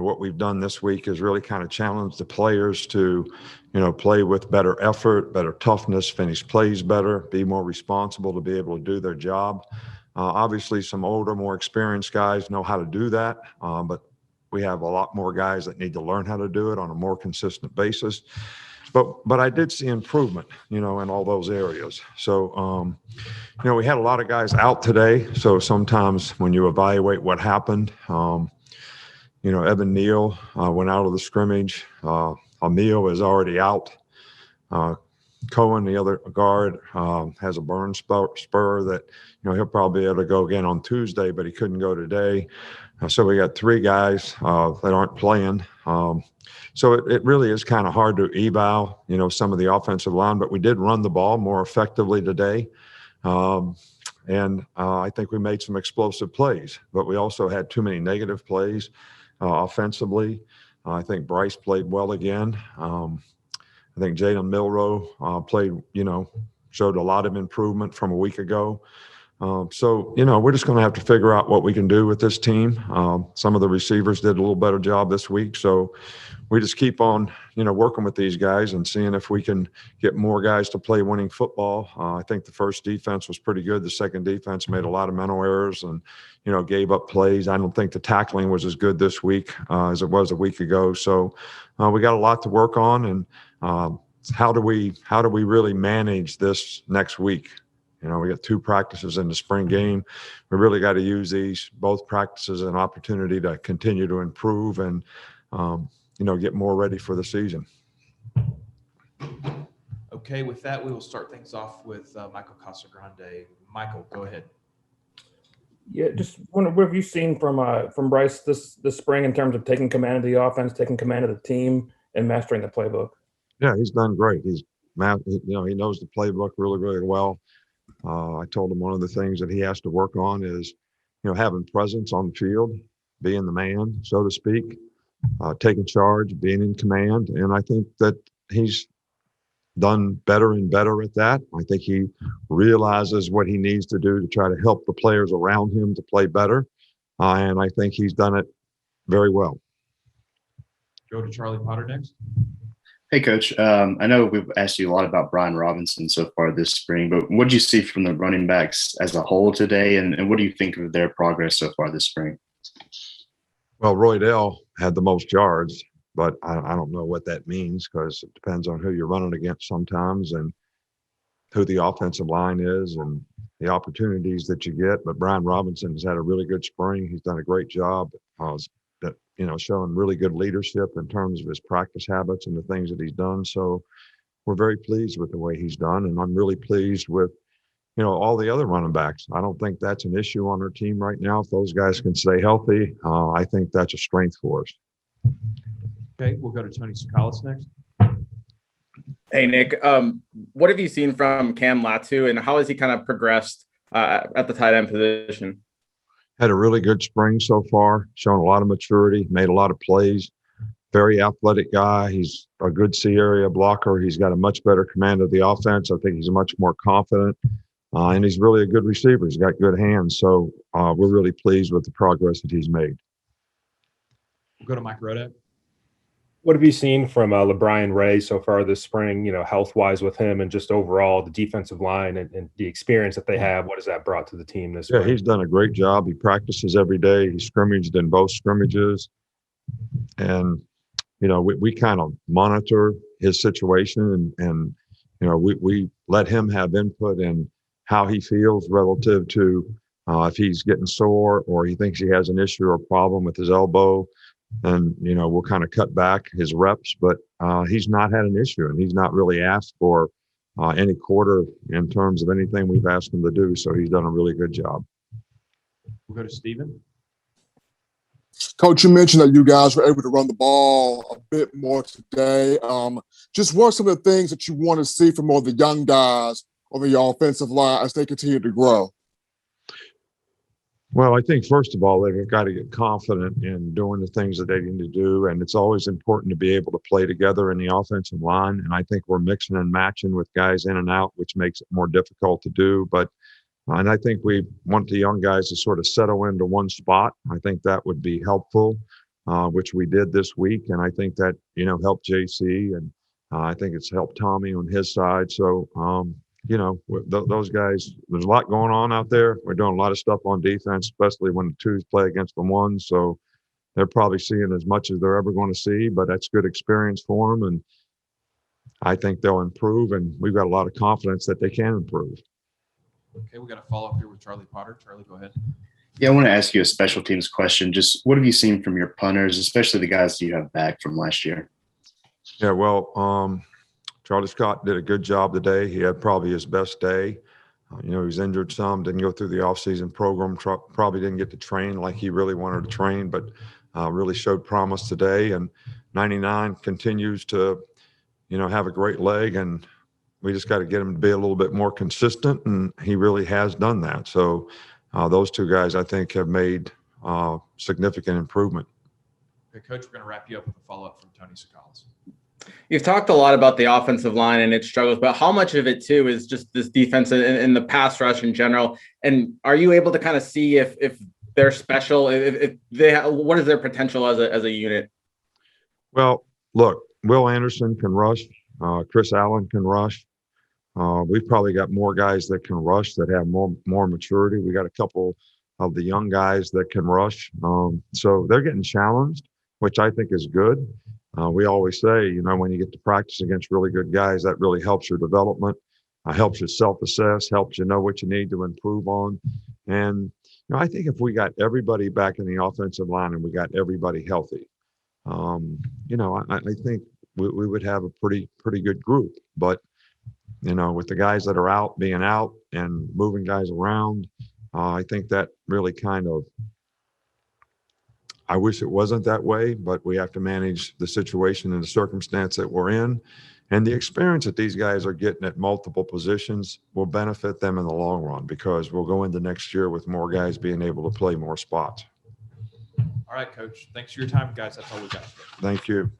what we've done this week is really kind of challenge the players to, play with better effort, better toughness, finish plays better, be more responsible to be able to do their job. Obviously, some older, more experienced guys know how to do that, but we have a lot more guys that need to learn how to do it on a more consistent basis. But I did see improvement, in all those areas. So, we had a lot of guys out today. So sometimes when you evaluate what happened, Evan Neal went out of the scrimmage. Emil is already out. Cohen, the other guard, has a burn spur that, he'll probably be able to go again on Tuesday, but he couldn't go today. So we got 3 guys that aren't playing. So it really is kind of hard to eval, some of the offensive line, but we did run the ball more effectively today. And I think we made some explosive plays, but we also had too many negative plays offensively. I think Bryce played well again. I think Jalen Milroe played, showed a lot of improvement from a week ago. So, we're just going to have to figure out what we can do with this team. Some of the receivers did a little better job this week. So we just keep on, working with these guys and seeing if we can get more guys to play winning football. I think the first defense was pretty good. The second defense made a lot of mental errors and, gave up plays. I don't think the tackling was as good this week as it was a week ago. So we got a lot to work on. And how do we really manage this next week? We got 2 practices in the spring game. We really got to use both practices as an opportunity to continue to improve and, get more ready for the season. Okay, with that, we will start things off with Michael Casagrande. Michael, go ahead. Yeah, just wonder what have you seen from Bryce this spring in terms of taking command of the offense, taking command of the team, and mastering the playbook? Yeah, he's done great. He knows the playbook really, really well. I told him one of the things that he has to work on is, having presence on the field, being the man, so to speak, taking charge, being in command. And I think that he's done better and better at that. I think he realizes what he needs to do to try to help the players around him to play better. And I think he's done it very well. Go to Charlie Potter next. Hey, Coach. I know we've asked you a lot about Brian Robinson so far this spring, but what do you see from the running backs as a whole today, and what do you think of their progress so far this spring? Well, Roydell had the most yards, but I don't know what that means because it depends on who you're running against sometimes and who the offensive line is and the opportunities that you get. But Brian Robinson has had a really good spring. He's done a great job. Showing really good leadership in terms of his practice habits and the things that he's done. So we're very pleased with the way he's done. And I'm really pleased with, all the other running backs. I don't think that's an issue on our team right now. If those guys can stay healthy, I think that's a strength for us. Okay, we'll go to Tony Sakalis next. Hey, Nick, what have you seen from Cam Latu and how has he kind of progressed at the tight end position? Had a really good spring so far, shown a lot of maturity, made a lot of plays. Very athletic guy. He's a good C area blocker. He's got a much better command of the offense. I think he's much more confident, and he's really a good receiver. He's got good hands. So we're really pleased with the progress that he's made. We'll go to Mike Rodak. What have you seen from LeBrian Ray so far this spring, health-wise with him and just overall the defensive line and the experience that they have? What has that brought to the team this spring? Yeah, he's done a great job. He practices every day. He scrimmaged in both scrimmages. And, we kind of monitor his situation and we let him have input in how he feels relative to if he's getting sore or he thinks he has an issue or problem with his elbow. And, we'll kind of cut back his reps, but he's not had an issue and he's not really asked for any quarter in terms of anything we've asked him to do. So he's done a really good job. We'll go to Steven. Coach, you mentioned that you guys were able to run the ball a bit more today. Just what are some of the things that you want to see from more of the young guys on the offensive line as they continue to grow? Well, I think, first of all, they've got to get confident in doing the things that they need to do. And it's always important to be able to play together in the offensive line. And I think we're mixing and matching with guys in and out, which makes it more difficult to do. But and I think we want the young guys to sort of settle into one spot. I think that would be helpful. which we did this week. And I think that, helped JC, and I think it's helped Tommy on his side. So, those guys, there's a lot going on out there. We're doing a lot of stuff on defense, especially when the twos play against the ones. So they're probably seeing as much as they're ever going to see, but that's good experience for them. And I think they'll improve, and we've got a lot of confidence that they can improve. Okay, we got a follow up here with Charlie Potter. Charlie, go ahead. Yeah, I want to ask you a special teams question. Just what have you seen from your punters, especially the guys that you have back from last year? Yeah, well, Charlie Scott did a good job today. He had probably his best day. He was injured some, didn't go through the offseason program, probably didn't get to train like he really wanted to train, but really showed promise today. And 99 continues to, have a great leg, and we just got to get him to be a little bit more consistent, and he really has done that. So those two guys, I think, have made significant improvement. Okay, Coach, we're going to wrap you up with a follow up from Tony Sakalas. You've talked a lot about the offensive line and its struggles, but how much of it too is just this defense and the pass rush in general? And are you able to kind of see if they're special, if they what is their potential as a unit? Well, look, Will Anderson can rush. Chris Allen can rush. We've probably got more guys that can rush, that have more maturity. We got a couple of the young guys that can rush. So they're getting challenged, which I think is good. We always say, when you get to practice against really good guys, that really helps your development, helps you self-assess, helps you know what you need to improve on. And, I think if we got everybody back in the offensive line and we got everybody healthy, I think we would have a pretty good group. But, with the guys that are out, being out and moving guys around, I think that really kind of, I wish it wasn't that way, but we have to manage the situation and the circumstance that we're in. And the experience that these guys are getting at multiple positions will benefit them in the long run, because we'll go into next year with more guys being able to play more spots. All right, Coach. Thanks for your time, guys. That's all we got. Thank you.